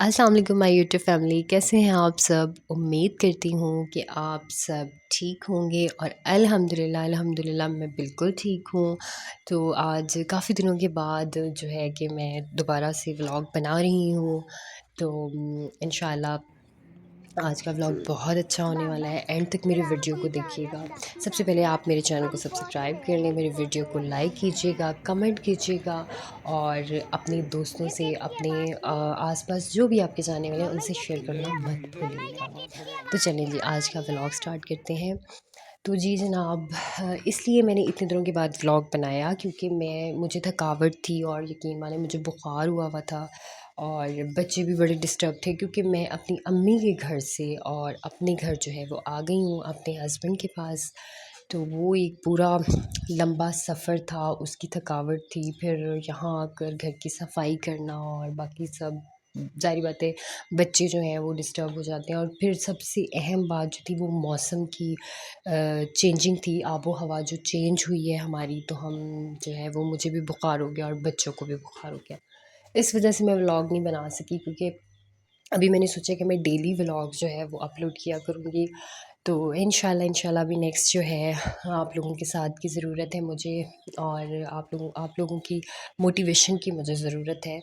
अस्सलाम वालेकुम my YouTube family, कैसे हैं आप सब। उम्मीद करती हूँ कि आप सब ठीक होंगे और अल्हम्दुलिल्लाह मैं बिल्कुल ठीक हूँ। तो आज काफ़ी दिनों के बाद जो है कि मैं दोबारा से व्लॉग बना रही हूँ। तो इंशाल्लाह आज का व्लॉग बहुत अच्छा होने वाला है। एंड तक मेरी वीडियो को देखिएगा। सबसे पहले आप मेरे चैनल को सब्सक्राइब कर लें, मेरे वीडियो को लाइक कीजिएगा, कमेंट कीजिएगा और अपने दोस्तों से, अपने आसपास जो भी आपके जाने वाले हैं उनसे शेयर करना मत भूलिएगा। तो चलें जी, आज का व्लॉग स्टार्ट करते हैं। तो जी जनाब, इसलिए मैंने इतने दिनों के बाद व्लॉग बनाया क्योंकि मुझे थकावट थी और यकीन माने मुझे बुखार हुआ हुआ था और बच्चे भी बड़े डिस्टर्ब थे क्योंकि मैं अपनी अम्मी के घर से और अपने घर जो है वो आ गई हूँ अपने हस्बैंड के पास। तो वो एक पूरा लंबा सफ़र था, उसकी थकावट थी, फिर यहाँ आकर घर की सफाई करना और बाकी सब। ज़ाहिर बात है, बच्चे जो हैं वो डिस्टर्ब हो जाते हैं और फिर सबसे अहम बात जो थी वो मौसम की चेंजिंग थी। आबो हवा जो चेंज हुई है हमारी, तो हम जो है वो, मुझे भी बुखार हो गया और बच्चों को भी बुखार हो गया। इस वजह से मैं व्लॉग नहीं बना सकी क्योंकि अभी मैंने सोचा कि मैं डेली व्लॉग जो है वो अपलोड किया करूँगी। तो इंशाल्लाह भी नेक्स्ट जो है आप लोगों के साथ की ज़रूरत है मुझे और आप लोगों की मोटिवेशन की मुझे ज़रूरत है।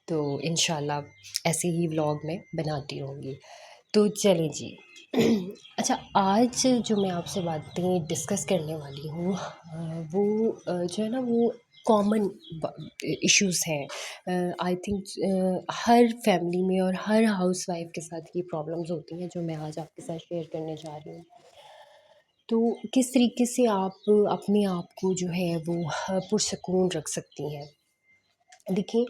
तो इंशाल्लाह ऐसे ही व्लॉग मैं बनाती रहूँगी। तो चलें जी। अच्छा, आज जो मैं आपसे बातें डिस्कस करने वाली हूँ वो जो है ना वो कॉमन इश्यूज़ हैं। आई थिंक हर फैमिली में और हर हाउसवाइफ के साथ ये प्रॉब्लम्स होती हैं जो मैं आज आपके साथ शेयर करने जा रही हूँ। तो किस तरीके से आप अपने आप को जो है वो पुरसकून रख सकती हैं। देखिए,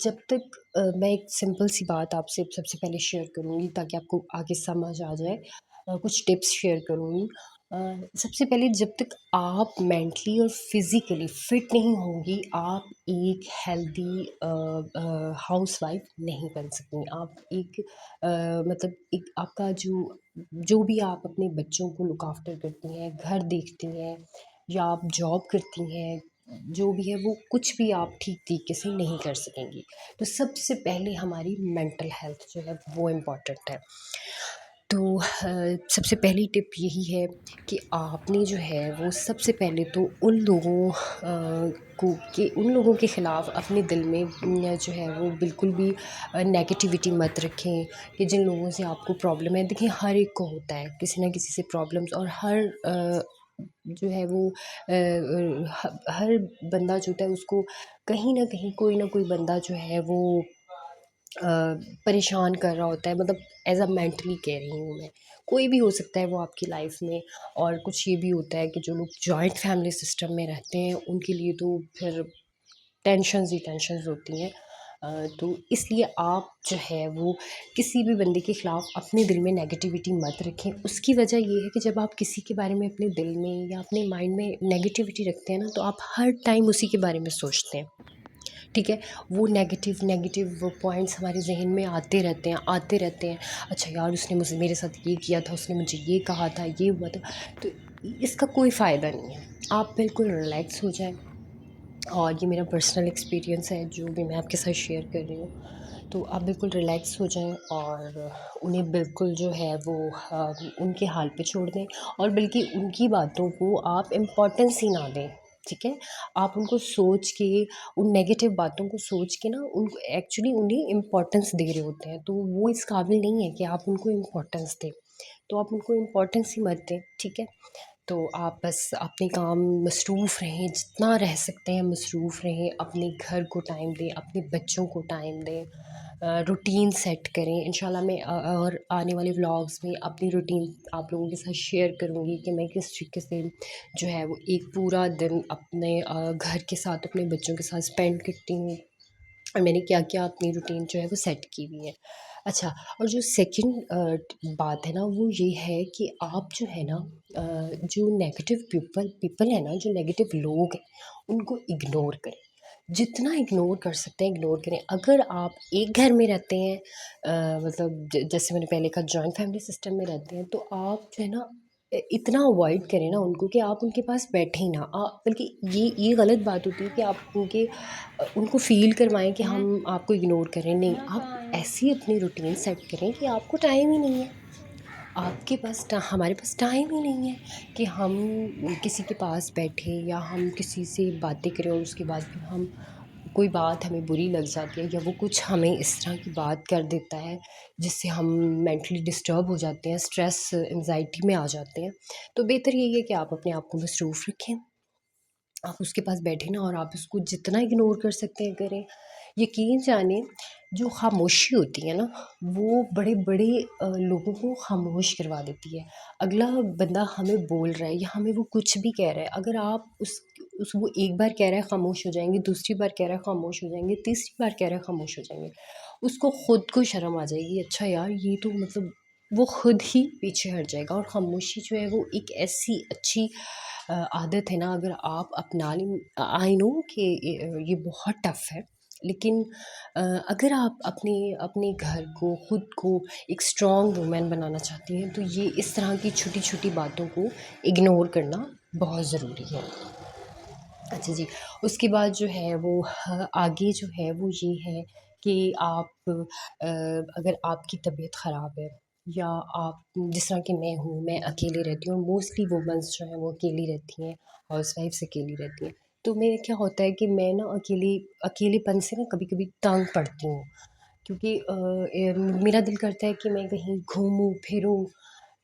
जब तक मैं एक सिंपल सी बात आपसे सबसे पहले शेयर करूँगी ताकि आपको आगे समझ आ जाए। कुछ टिप्स शेयर करूँगी। अ, सबसे पहले, जब तक आप मेंटली और फिज़िकली फ़िट नहीं होंगी, आप एक हेल्दी हाउसवाइफ़ नहीं बन सकती। आप एक मतलब एक आपका जो भी आप अपने बच्चों को लुक आफ्टर करती हैं, घर देखती हैं या आप जॉब करती हैं, जो भी है वो कुछ भी आप ठीक तरीके से नहीं कर सकेंगी। तो सबसे पहले हमारी मेंटल हेल्थ जो है वो इम्पॉर्टेंट है। तो सबसे पहली टिप यही है कि आपने जो है वो सबसे पहले तो उन लोगों के ख़िलाफ़ अपने दिल में जो है वो बिल्कुल भी नेगेटिविटी मत रखें कि जिन लोगों से आपको प्रॉब्लम है। देखिए, हर एक को होता है किसी ना किसी से प्रॉब्लम्स और जो है वो हर बंदा जो होता है उसको कहीं न कहीं कोई ना कोई बंदा जो है वो अ, परेशान कर रहा होता है। मतलब एज़ अ मेंटली कह रही हूँ मैं। कोई भी हो सकता है वो आपकी लाइफ में। और कुछ ये भी होता है कि जो लोग जॉइंट फैमिली सिस्टम में रहते हैं उनके लिए तो फिर टेंशन्स ही टेंशन्स होती हैं। तो इसलिए आप जो है वो किसी भी बंदे के ख़िलाफ़ अपने दिल में नेगेटिविटी मत रखें। उसकी वजह ये है कि जब आप किसी के बारे में अपने दिल में या अपने माइंड में नेगेटिविटी रखते हैं ना, तो आप हर टाइम उसी के बारे में सोचते हैं। ठीक है? वो नेगेटिव पॉइंट्स हमारे ज़हन में आते रहते हैं। अच्छा यार, उसने मुझे मेरे साथ ये किया था, उसने मुझे ये कहा था, ये हुआ था। तो इसका कोई फ़ायदा नहीं है। आप बिल्कुल रिलैक्स हो जाएँ। और ये मेरा पर्सनल एक्सपीरियंस है जो भी मैं आपके साथ शेयर कर रही हूँ। तो आप बिल्कुल रिलैक्स हो जाएँ और उन्हें बिल्कुल जो है वो उनके हाल पे छोड़ दें और बल्कि उनकी बातों को आप इम्पोर्टेंस ही ना दें। ठीक है? आप उनको सोच के, उन नेगेटिव बातों को सोच के ना, उनको एक्चुअली उन्हें इम्पोर्टेंस दे रहे होते हैं, तो वो इस काबिल नहीं है कि आप उनको इम्पोर्टेंस दें। तो आप उनको इम्पोर्टेंस ही मत दें। ठीक है? तो आप बस अपने काम मसरूफ़ रहें, जितना रह सकते हैं मसरूफ़ रहें, अपने घर को टाइम दें, अपने बच्चों को टाइम दें। रूटीन सेट करें। इंशाल्लाह मैं और आने वाले व्लॉग्स में अपनी रूटीन आप लोगों के साथ शेयर करूँगी कि मैं किस तरीके से जो है वो एक पूरा दिन अपने घर के साथ, अपने बच्चों के साथ स्पेंड करती हूँ और मैंने क्या-क्या अपनी रूटीन जो है वो सेट की हुई है। अच्छा, और जो सेकंड बात है ना वो ये है कि आप जो है ना जो नेगेटिव पीपल पीपल है ना, जो नेगेटिव लोग हैं, उनको इग्नोर करें। जितना इग्नोर कर सकते हैं इग्नोर करें। अगर आप एक घर में रहते हैं, मतलब जैसे मैंने पहले कहा जॉइंट फैमिली सिस्टम में रहते हैं, तो आप जो है ना इतना अवॉइड करें ना उनको कि आप उनके पास बैठे ही ना। बल्कि ये गलत बात होती है कि आप उनको फ़ील करवाएँ कि हम आपको इग्नोर कर रहे हैं। नहीं, आप ऐसी अपनी रूटीन सेट करें कि आपको टाइम ही नहीं है। आपके पास हमारे पास टाइम ही नहीं है कि हम किसी के पास बैठे या हम किसी से बातें करें और उसके बाद फिर हम कोई बात हमें बुरी लग जाती है या वो कुछ हमें इस तरह की बात कर देता है जिससे हम मेंटली डिस्टर्ब हो जाते हैं, स्ट्रेस एंजाइटी में आ जाते हैं। तो बेहतर यही है कि आप अपने आप को मसरूफ़ रखें, आप उसके पास बैठे ना और आप उसको जितना इग्नोर कर सकते हैं करें। यकीन जानिए, जो खामोशी होती है ना, वो बड़े-बड़े लोगों को खामोश करवा देती है। अगला बंदा हमें बोल रहा है या हमें वो कुछ भी कह रहा है, अगर आप उस वो एक बार कह रहा है खामोश हो जाएँगे, दूसरी बार कह रहा है खामोश हो जाएँगे, तीसरी बार कह रहा है खामोश हो जाएँगे। उसको खुद को शर्म आ जाएगी, अच्छा यार ये तो मतलब वो खुद ही पीछे हट जाएगा। और खामोशी जो है वो एक ऐसी अच्छी आदत है ना, अगर आप अपना लें। आई नो कि ये बहुत टफ़ है, लेकिन अगर आप अपने अपने घर को, खुद को एक स्ट्रॉन्ग वूमेन बनाना चाहती हैं, तो ये इस तरह की छोटी-छोटी बातों को इग्नोर करना बहुत ज़रूरी है। अच्छा जी, उसके बाद जो है वो आगे जो है वो ये है कि आप अगर आपकी तबीयत ख़राब है या आप जिस तरह की मैं हूँ, मैं अकेले रहती हूँ, मोस्टली वुमेन्स जो हैं वो अकेली रहती हैं, हाउसवाइफ्स अकेली रहती हैं। तो मेरा क्या होता है कि मैं ना अकेलेपन से ना कभी-कभी तंग पड़ती हूँ, क्योंकि मेरा दिल करता है कि मैं कहीं घूमूँ फिरूँ।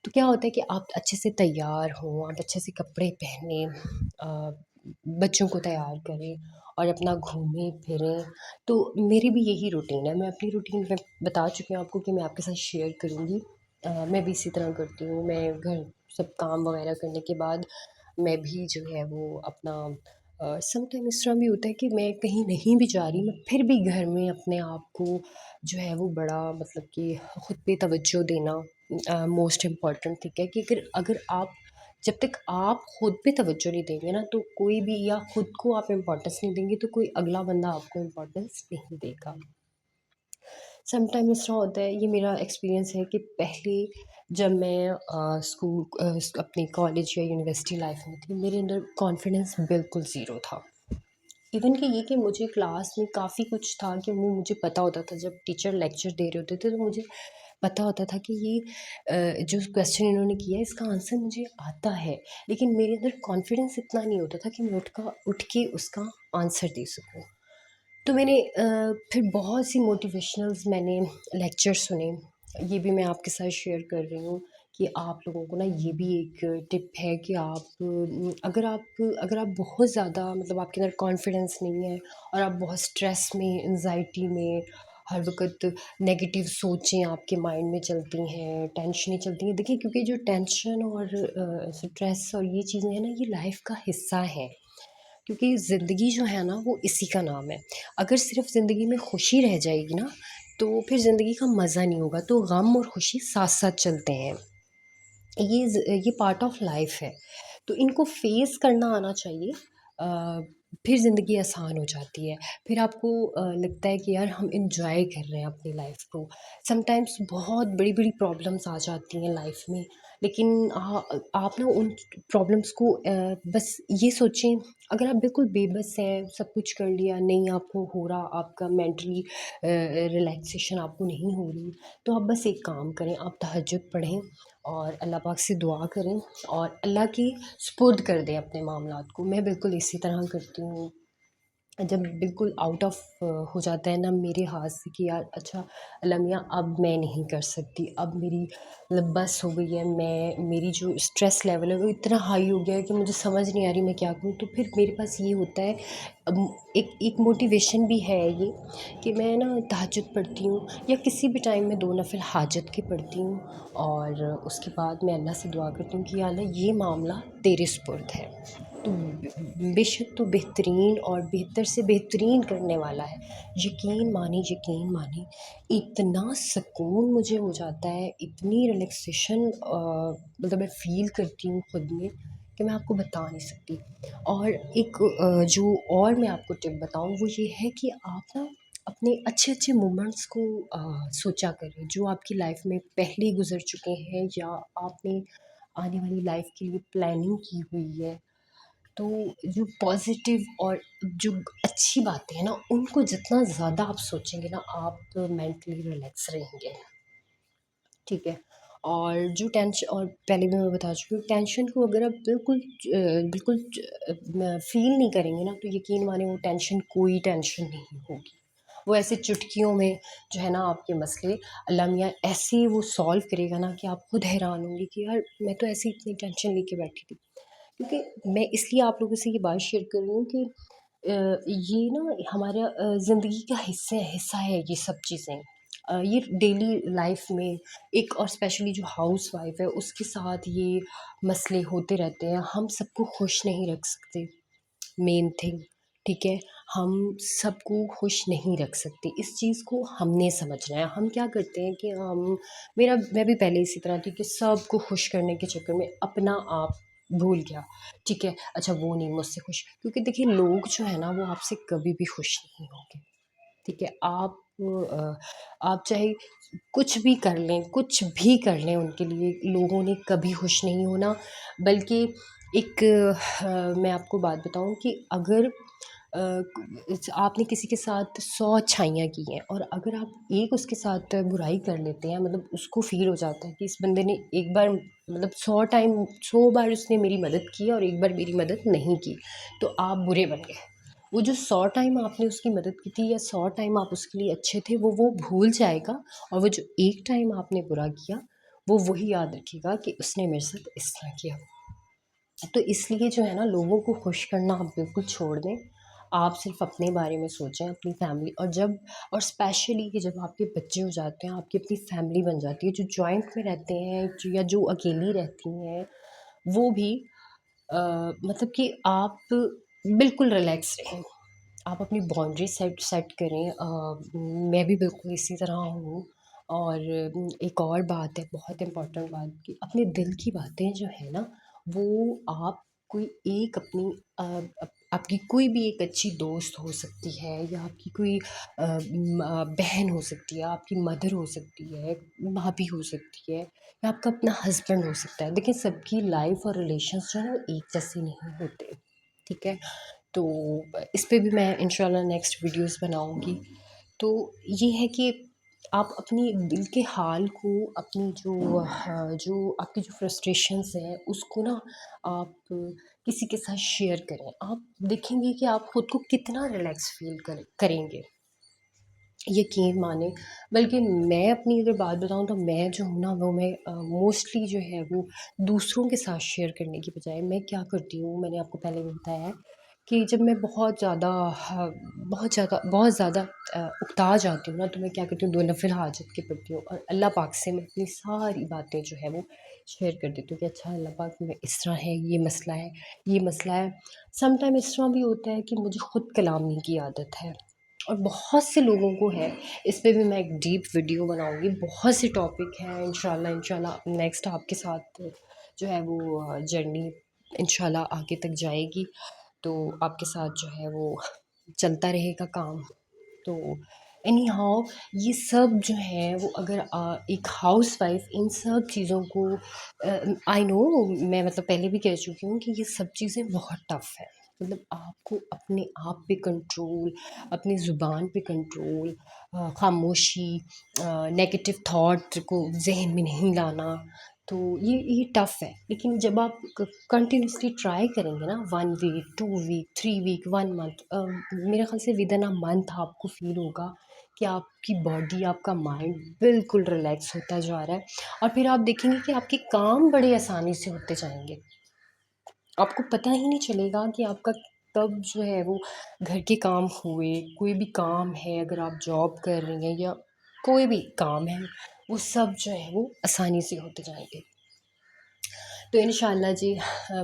तो क्या होता है कि आप अच्छे से तैयार हों, आप अच्छे से कपड़े पहने, बच्चों को तैयार करें और अपना घूमें-फिरें। तो मेरी भी यही रूटीन है। मैं अपनी रूटीन मैं बता चुकी हूँ आपको कि मैं आपके साथ शेयर करूँगी। मैं भी इसी तरह करती हूँ। मैं घर सब काम वग़ैरह करने के बाद मैं भी जो है वो अपना समटाइम इस तरह भी होता है कि मैं कहीं नहीं भी जा रही, मैं फिर भी घर में अपने आप को जो है वो बड़ा मतलब कि खुद पे तवज्जो देना मोस्ट इम्पॉर्टेंट ठीक है। कि अगर अगर आप जब तक आप खुद पे तवज्जो नहीं देंगे ना, तो कोई भी या खुद को आप इम्पोर्टेंस नहीं देंगे तो कोई अगला बंदा आपको इम्पोर्टेंस नहीं देगा। समटाइम इस तरह होता है, ये मेरा एक्सपीरियंस है कि पहले जब मैं अपनी कॉलेज या यूनिवर्सिटी लाइफ में थी, मेरे अंदर कॉन्फिडेंस बिल्कुल ज़ीरो था। इवन कि ये कि मुझे क्लास में काफ़ी कुछ था कि वो मुझे पता होता था, जब टीचर लेक्चर दे रहे होते थे तो मुझे पता होता था कि ये जो क्वेश्चन इन्होंने किया है इसका आंसर मुझे आता है। लेकिन मेरे अंदर कॉन्फिडेंस इतना नहीं होता था कि मैं उठ के उसका आंसर दे सकूँ। तो मैंने फिर बहुत सी मोटिवेशनल्स मैंने लेक्चर सुने। ये भी मैं आपके साथ शेयर कर रही हूँ कि आप लोगों को ना ये भी एक टिप है कि अगर आप बहुत ज़्यादा मतलब आपके अंदर कॉन्फिडेंस नहीं है और आप बहुत स्ट्रेस में, एंजाइटी में, हर वक़्त नेगेटिव सोचें आपके माइंड में चलती हैं, टेंशनें चलती हैं। देखिए, क्योंकि जो टेंशन और स्ट्रेस और ये चीज़ें हैं ना, ये लाइफ़ का हिस्सा है। क्योंकि ज़िंदगी जो है ना वो इसी का नाम है। अगर सिर्फ़ ज़िंदगी में खुशी रह जाएगी ना, तो फिर ज़िंदगी का मज़ा नहीं होगा। तो गम और खुशी साथ-साथ चलते हैं। ये पार्ट ऑफ लाइफ है। तो इनको फेस करना आना चाहिए। फिर ज़िंदगी आसान हो जाती है। फिर आपको लगता है कि यार हम एन्जॉय कर रहे हैं अपनी लाइफ को। समटाइम्स बहुत बड़ी-बड़ी प्रॉब्लम्स आ जाती हैं लाइफ में, लेकिन आप ना उन प्रॉब्लम्स को बस ये सोचें, अगर आप बिल्कुल बेबस हैं, सब कुछ कर लिया, नहीं आपको हो रहा, आपका मेंटली रिलैक्सेशन आपको नहीं हो रही, तो आप बस एक काम करें, आप तहज्जुद पढ़ें और अल्लाह पाक से दुआ करें और अल्लाह की सुपुर्द कर दें अपने मामलात को। मैं बिल्कुल इसी तरह करती हूँ। जब बिल्कुल आउट ऑफ हो जाता है ना मेरे हाथ से कि यार अच्छा अल्लाह मियाँ अब मैं नहीं कर सकती, अब मेरी मतलब बस हो गई है, मैं मेरी जो स्ट्रेस लेवल है वो इतना हाई हो गया है कि मुझे समझ नहीं आ रही मैं क्या करूँ। तो फिर मेरे पास ये होता है, एक एक मोटिवेशन भी है ये कि मैं ना तहज्जुद पढ़ती हूँ या किसी भी टाइम में 2 नफ़िल हाजत के पढ़ती हूँ और उसके बाद मैं अल्लाह से दुआ करती हूँ कि या अल्लाह ये मामला तेरे सुपुर्द है। तो बेशक तो बेहतरीन और बेहतर से बेहतरीन करने वाला है। यकीन मानिए इतना सुकून मुझे हो जाता है, इतनी रिलैक्सेशन मतलब मैं फ़ील करती हूँ खुद में कि मैं आपको बता नहीं सकती। और एक जो और मैं आपको टिप बताऊँ वो ये है कि आप ना अपने अच्छे-अच्छे मोमेंट्स को सोचा करें जो आपकी लाइफ़ में पहले गुज़र चुके हैं या आपने आने वाली लाइफ के लिए प्लानिंग की हुई है। तो जो पॉजिटिव और जो अच्छी बातें हैं ना, उनको जितना ज़्यादा आप सोचेंगे ना, आप मेंटली रिलैक्स रहेंगे। ठीक है। और जो टेंशन, और पहले भी मैं बता चुकी हूँ, टेंशन को अगर आप बिल्कुल फ़ील नहीं करेंगे ना, तो यकीन मानिए वो टेंशन कोई टेंशन नहीं होगी। वो ऐसे चुटकियों में जो है ना आपके मसले अल्लाह मियाँ ऐसे ही वो सॉल्व करेगा ना कि आप खुद हैरान होंगे कि यार मैं तो ऐसे ही इतनी टेंशन लेके बैठी थी। क्योंकि मैं इसलिए आप लोगों से ये बात शेयर कर रही हूँ कि ये ना हमारा ज़िंदगी का हिस्सा है ये सब चीज़ें। ये डेली लाइफ में एक, और स्पेशली जो हाउस वाइफ है उसके साथ ये मसले होते रहते हैं। हम सबको खुश नहीं रख सकते, मेन थिंग। ठीक है। हम सबको खुश नहीं रख सकते, इस चीज़ को हमने समझना है। हम क्या करते हैं कि मैं भी पहले इसी तरह थी कि सबको खुश करने के चक्कर में अपना आप भूल गया। ठीक है, अच्छा वो नहीं मुझसे खुश, क्योंकि देखिए लोग जो है ना वो आपसे कभी भी खुश नहीं होंगे। ठीक है। आप चाहे कुछ भी कर लें, उनके लिए लोगों ने कभी खुश नहीं होना। बल्कि एक मैं आपको बात बताऊं कि अगर आपने किसी के साथ 100 अच्छाइयाँ की हैं, और अगर आप एक उसके साथ बुराई कर लेते हैं, मतलब उसको फील हो जाता है कि इस बंदे ने एक बार, मतलब 100 बार उसने मेरी मदद की और एक बार मेरी मदद नहीं की, तो आप बुरे बन गए। वो जो 100 टाइम आपने उसकी मदद की थी, या 100 टाइम आप उसके लिए अच्छे थे, वो भूल जाएगा। और वो जो एक टाइम आपने बुरा किया, वो वही याद रखेगा कि उसने मेरे साथ इस तरह किया। तो इसलिए जो है ना, लोगों को खुश करना आप बिल्कुल छोड़ दें। आप सिर्फ अपने बारे में सोचें, अपनी फैमिली, और स्पेशली कि जब आपके बच्चे हो जाते हैं, आपकी अपनी फैमिली बन जाती है, जो जॉइंट में रहते हैं, या जो अकेली रहती हैं, वो भी मतलब कि आप बिल्कुल रिलैक्स रहें। आप अपनी बाउंड्री सेट सेट करें। मैं भी बिल्कुल इसी तरह हूँ। और एक और बात है, बहुत इम्पोर्टेंट बात, कि अपने दिल की बातें जो है ना, वो आप कोई एक अपनी आपकी कोई भी एक अच्छी दोस्त हो सकती है, या आपकी कोई बहन हो सकती है, आपकी मदर हो सकती है, भाभी हो सकती है, या आपका अपना हस्बैंड हो सकता है। देखिए सबकी लाइफ और रिलेशंस जो है वो एक जैसे नहीं होते। ठीक है। तो इस पे भी मैं इंशाल्लाह नेक्स्ट वीडियोस बनाऊंगी। तो ये है कि आप अपनी दिल के हाल को, अपनी जो आपकी जो फ्रस्ट्रेशंस हैं उसको ना, आप किसी के साथ शेयर करें। आप देखेंगे कि आप खुद को कितना रिलैक्स फील करेंगे, यकीन माने। बल्कि मैं अपनी अगर बात बताऊँ, तो मैं जो हूँ ना, वो मैं मोस्टली जो है वो दूसरों के साथ शेयर करने की बजाय मैं क्या करती हूँ, मैंने आपको पहले भी बताया है कि जब मैं बहुत ज़्यादा उकता जाती हूँ ना, तो मैं क्या करती हूँ, दो नफिल हाजत के पढ़ती हूँ, और अल्लाह पाक से मैं अपनी सारी बातें जो है वो शेयर कर देती हूँ कि अच्छा अल्लाह पाक, मैं इस तरह है, ये मसला है। सम टाइम इस तरह भी होता है कि मुझे ख़ुद कलामी की आदत है, और बहुत से लोगों को है। इस पे भी मैं एक डीप वीडियो बनाऊंगी, बहुत से टॉपिक हैं। इंशाल्लाह इंशाल्लाह नेक्स्ट आपके साथ जो है वो जर्नी इंशाल्लाह आगे तक जाएगी। तो आपके साथ जो है वो चलता रहेगा काम। तो एनी हाउ, ये सब जो है वो अगर एक हाउस वाइफ इन सब चीज़ों को, आई नो, मैं मतलब पहले भी कह चुकी हूँ कि ये सब चीज़ें बहुत टफ है। मतलब आपको अपने आप पे कंट्रोल, अपनी ज़ुबान पे कंट्रोल, खामोशी, नेगेटिव थॉट को जहन में नहीं लाना। तो ये टफ़ है, लेकिन जब आप कंटिन्यूसली ट्राई करेंगे ना, 1 वीक, 2 वीक, 3 वीक, 1 मंथ, मेरे ख्याल से विद इन अ मंथ आपको फील होगा कि आपकी बॉडी, आपका माइंड बिल्कुल रिलैक्स होता जा रहा है। और फिर आप देखेंगे कि आपके काम बड़े आसानी से होते जाएंगे। आपको पता ही नहीं चलेगा कि आपका कब जो है वो घर के काम हुए। कोई भी काम है, अगर आप जॉब कर रही हैं या कोई भी काम है, वो सब जो है वो आसानी से होते जाएंगे। तो इंशाल्लाह जी,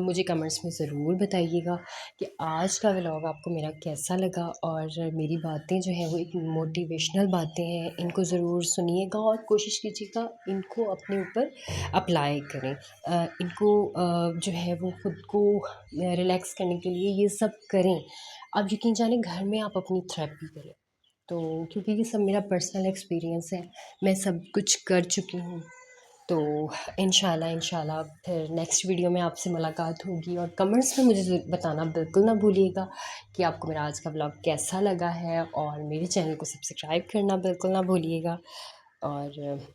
मुझे कमेंट्स में ज़रूर बताइएगा कि आज का व्लॉग आपको मेरा कैसा लगा। और मेरी बातें जो हैं वो एक मोटिवेशनल बातें हैं, इनको ज़रूर सुनिएगा और कोशिश कीजिएगा इनको अपने ऊपर अप्लाई करें। इनको जो है वो ख़ुद को रिलैक्स करने के लिए ये सब करें। आप यकीन जाने, घर में आप अपनी थेरेपी करें। तो क्योंकि ये सब मेरा पर्सनल एक्सपीरियंस है, मैं सब कुछ कर चुकी हूँ। तो इंशाल्लाह इंशाल्लाह फिर नेक्स्ट वीडियो में आपसे मुलाकात होगी। और कमेंट्स में मुझे बताना बिल्कुल ना भूलिएगा कि आपको मेरा आज का व्लॉग कैसा लगा है, और मेरे चैनल को सब्सक्राइब करना बिल्कुल ना भूलिएगा। और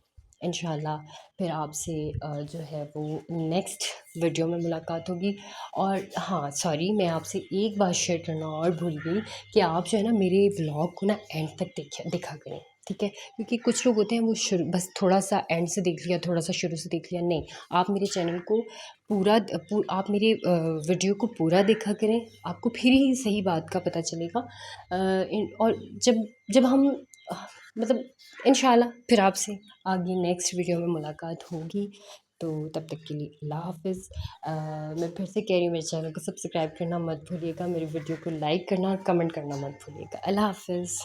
इंशाल्लाह फिर आपसे जो है वो नेक्स्ट वीडियो में मुलाकात होगी। और हाँ सॉरी, मैं आपसे एक बात शेयर करना और भूल गई कि आप जो है ना मेरे व्लॉग को ना एंड तक देखा करें, ठीक है? क्योंकि कुछ लोग होते हैं वो शुरू बस थोड़ा सा एंड से देख लिया, थोड़ा सा शुरू से देख लिया, नहीं, आप मेरे चैनल को पूरा आप मेरे वीडियो को पूरा देखा करें, आपको फिर ही सही बात का पता चलेगा। और जब जब हम मतलब इंशाल्लाह फिर आपसे आगे नेक्स्ट वीडियो में मुलाकात होगी। तो तब तक के लिए अल्लाह हाफ़िज़। मैं फिर से कह रही हूँ, मेरे चैनल को सब्सक्राइब करना मत भूलिएगा, मेरे वीडियो को लाइक करना और कमेंट करना मत भूलिएगा। अल्लाह हाफ़िज़।